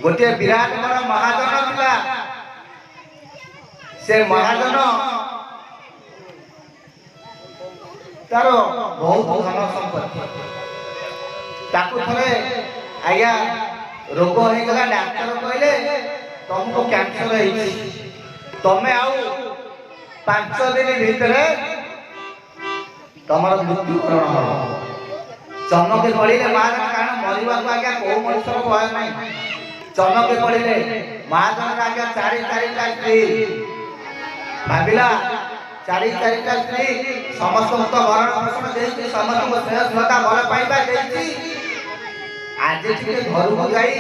गोटे विराट बड़ महाजन थिला से महाजन तार बहुत धन संपत्ति ताकू थरे आज्ञा रोग हो गला डाक्टर कहले तुमको कैंसर है तमें आउ 5 दिन भीतर तुम मृत्युकरण हो चमके पड़े महाजन कारण मरवा को आज्ञा कौ मनुष्य भय नहीं चमके पड़े महाजन आज्ञा 4 स्त्री भाविला 4 स्त्री समस्त भरण पोषण दे समस्त स्नेह श्रद्धा भल पाइबा दे आज घर को जाई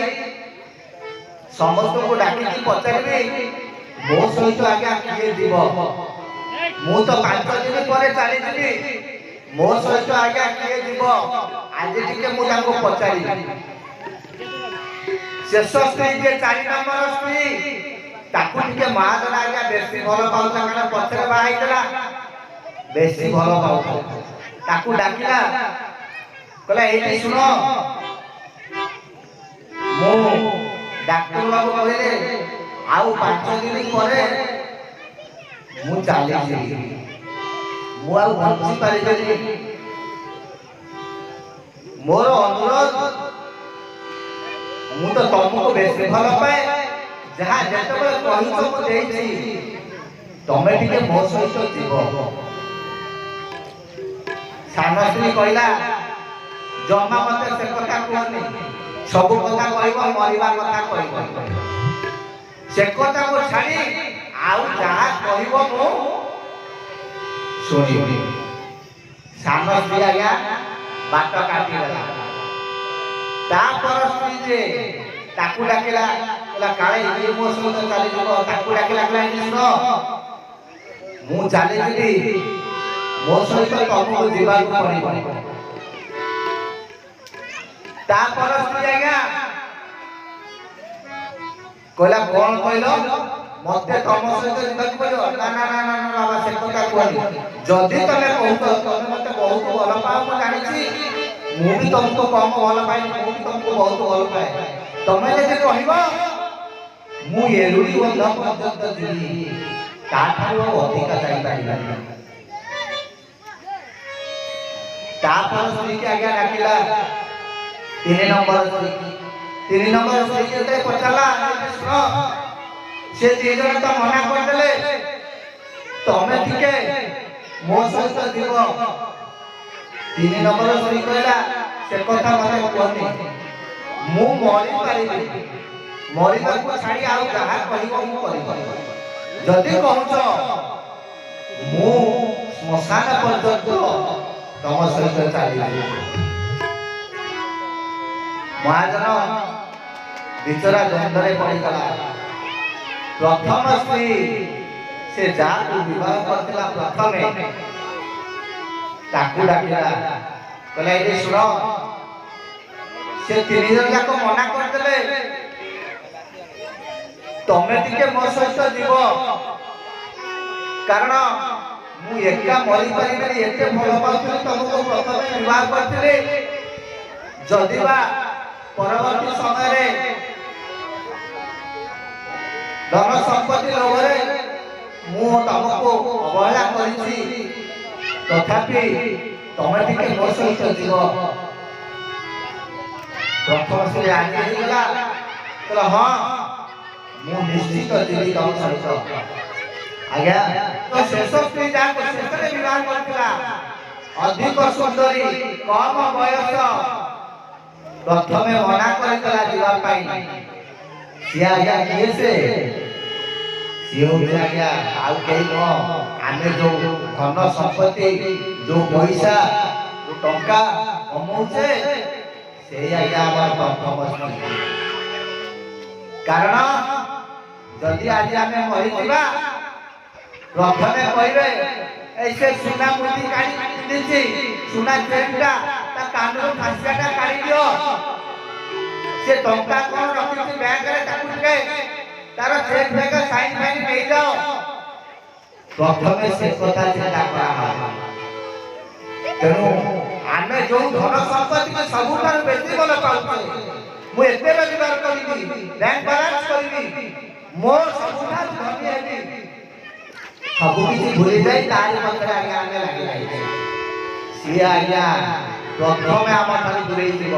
समस्त को डाकी पचारि मो सहित आज्ञा किए जीव मु तो 5 दिन पर चली जी मो सहित आज्ञा किए जीव आज मुझे पचारि शेष स्त्री जे 4 नंबर स्त्री ताकू टिके महाजन आज्ञा बेसी भल पाउता कारण पछरे बाहाइतला बेसी भल पाउता ताकू डाकिला कहला एठी सुनो मो डाक्टर बाबू कहले आउ 5 दिन परे मु चाली जी मु आउ बंची पारिबेनी मोर अनुरोध मु तो तुमको बेसी भल पाए जहाँ जिते कही मु देछि तमे टिके मो सहित जीव सान स्त्री कहला जमा मते से कथा कहनी सब कथा कहब मरिबा कथा कहब से कथा को छाड़ी आउ जहाँ कहब मु सुनिबी सान स्त्री आज्ञा बाट काटी देला तापर स्त्री जे ताकू डाकिला कहला काळे ये मो सहित चली जब ताकू डाकिला कहला सुनो मु चली जीवी मो सहित तुमको जीवा पड़िबो तापर स्त्री आज्ञा कहला कौन कहलो मते तुम सहित जीवा पड़िबो ना ना ना ना बाबा से कथा कहनी जदी तमे कहतो तमे मते बहुत भल पाओ मु जानि छी मु भी तुमको कम भल पाए मु भी तुमको बहुत भल पाए तमे जे कहबो मु एरुडी बंध पर्यंत जीवी ताठारो अधिक जाई पाइबा तापर स्त्री के आज्ञा डाकिला 3 नंबर स्त्री जते पचाला सुनो से जीवन तो मना कर देले तमे ठीके मो सहित जीव 3 नंबर स्त्री कहला से कथा मते कहनी मु मरि पारिबी मरिबा को छाड़ी आउ कहा कहबो मु करिबो जदी कहउछ मु श्मशान पर्यंत तम सहित चली महाजन बिचरा द्वंद्वे पड़ीगला प्रथम स्त्री से जाकू विवाह करथिला प्रथमे ताकू डाकिला कहला ए सुनो से 3 जन जाक मना कर देले तमे टिके मो सहित जीव कारण मु एका मरि परिबेनी एते भल पाउथि तुमको प्रथमे विवाह करथिले जदिबा परवर्ती समय रे धन संपत्ति लोभरे मु तुमको अवहेला करिछि तथापि तमे टिके मो सहित जीव प्रथम से आगे गला कहला हां मु निश्चित जीवी तुम सहित आज्ञा तो शेष स्त्री जा को शेषरे विवाह करथिला अधिक सुंदरी कम बयस प्रथमे मना करतला जीवा पाई सी आज्ञा किए से सियो आज्ञा आउ केही न आमे जो धन संपत्ति जो पैसा जो टंका कमौछे से आज्ञा हमर प्रथम कारण जदि आज आमे मरि जिबा प्रथमे कहबे ऐसे सुना मोती काढी दिछि सुना चेनटा ता कानरो फांसियाटा काढी दियो से टंका कोन रखिछि बैंक रे ताकू के तार चेक फेक साइन फाइन नै जाओ प्रथमे से कथा चिंता करा तेणु आमे जो धन संपत्ति को सबुठार बेसी भल पाउछे मु एते रोजगार करिबी बैंक बैलेंस करबी मो सबुठा धनी हेबी सब किसी भूली जाई तारी पत्रे आगे आने लगे सी आज्ञा प्रथम आम खाली दूरे जीव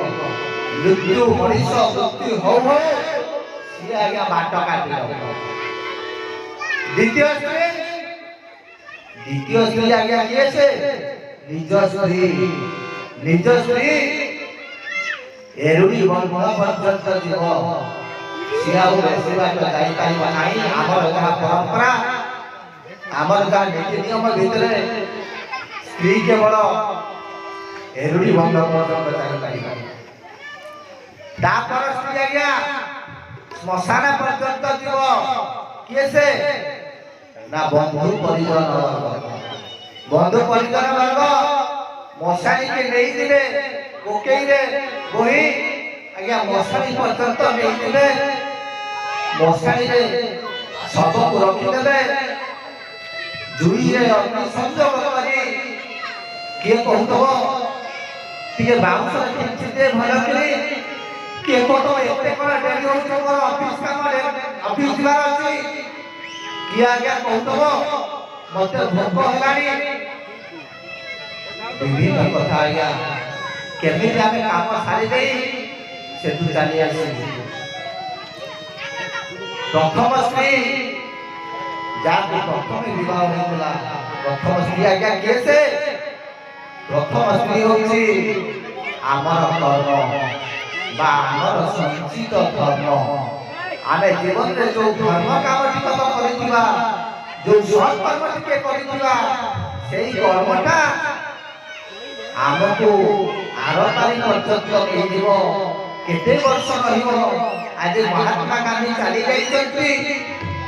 मृत्यु मनीष मृत्यु हो सी आज्ञा बाट काटी द्वितीय स्त्री आज्ञा किए से निज स्त्री एरुड़ी बन पर्यंत जीव सी आउ बेसी बाट जाई पारिबा नाही हमर जहा परंपरा हमर जहा नीति नियम भितरे स्त्री केवल एरुड़ी बन पर्यंत जाई पारिबा तापर स्त्री आज्ञा श्मशान पर्यंत जीव किए से ना बंधु परिजन वर्ग मशाणी के नहीं दिले कोकेई रे गोही आज्ञा मशाणी पर्यंत नहीं दिले मशाणी रे शव को रखी देबे जुई रे अग्नि संयोग करी के कहतो तिके बाउंस किंचिते भल करी के कहतो एते कोन डेली होतो मोर ऑफिस काम रे ऑफिस जिबार अछि कि आज्ञा कहतो मते भोक हेलानी विभिन्न कथा आज्ञा केमिति आमे काम सारी दे से तू चली आसी प्रथम स्त्री जाति प्रथम विवाह होइतला प्रथम स्त्री आज्ञा केसे प्रथम स्त्री होछि आमर कर्म बा आमर संचित धर्म आमे जीवन रे जो धर्म काम टिक करिथिबा जो सत् कर्म टिके करिथिबा सेही कर्मटा आमको आरतारी पर्यंत नहीं जीव केते वर्ष रहिबो आज महात्मा गांधी चली जाइछंती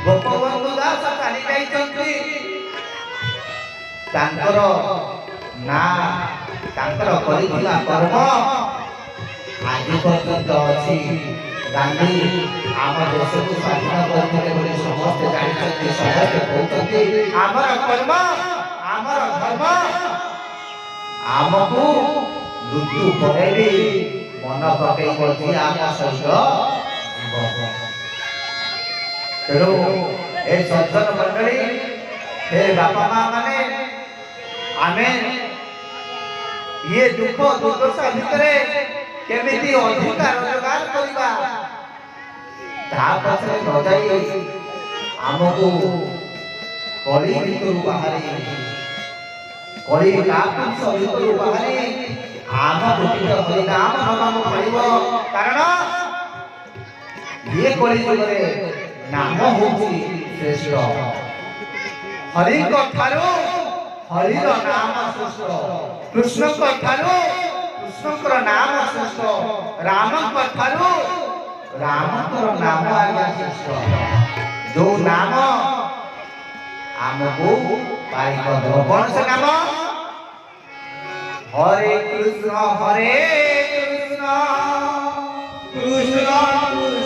गोपबंधु दास चली जाइछंती तांकर ना तांकर करिथिला कर्म आज पर्यंत अछि गांधी आम देश को स्वाधीन करते बोले समस्त जानिछंती समस्त कहउछंती आमर कर्म आमर धर्म आमको मृत्यु परे भी मन पकई बची आम सहित तेणु ए सज्जन मंडली हे बापा माँ माने आमे ये दुख दुर्दशा भितरे केमिति अधिकार रोजगार करिबा ता पछरे न जाई आमको कली भितरु बाहरी कली कापुंस भितरु बाहरी आम गोटिक हरि नाम नमाम पड़िबो कारण ये कली जुगरे नाम होछि श्रेष्ठ हरि को थारो हरि रो नाम श्रेष्ठ कृष्ण को थारो कृष्ण को नाम श्रेष्ठ राम को थारो राम को नाम आज्ञा श्रेष्ठ जो नाम आमको पाई को कौन से नाम हरे कृष्ण कृष्ण कृष्ण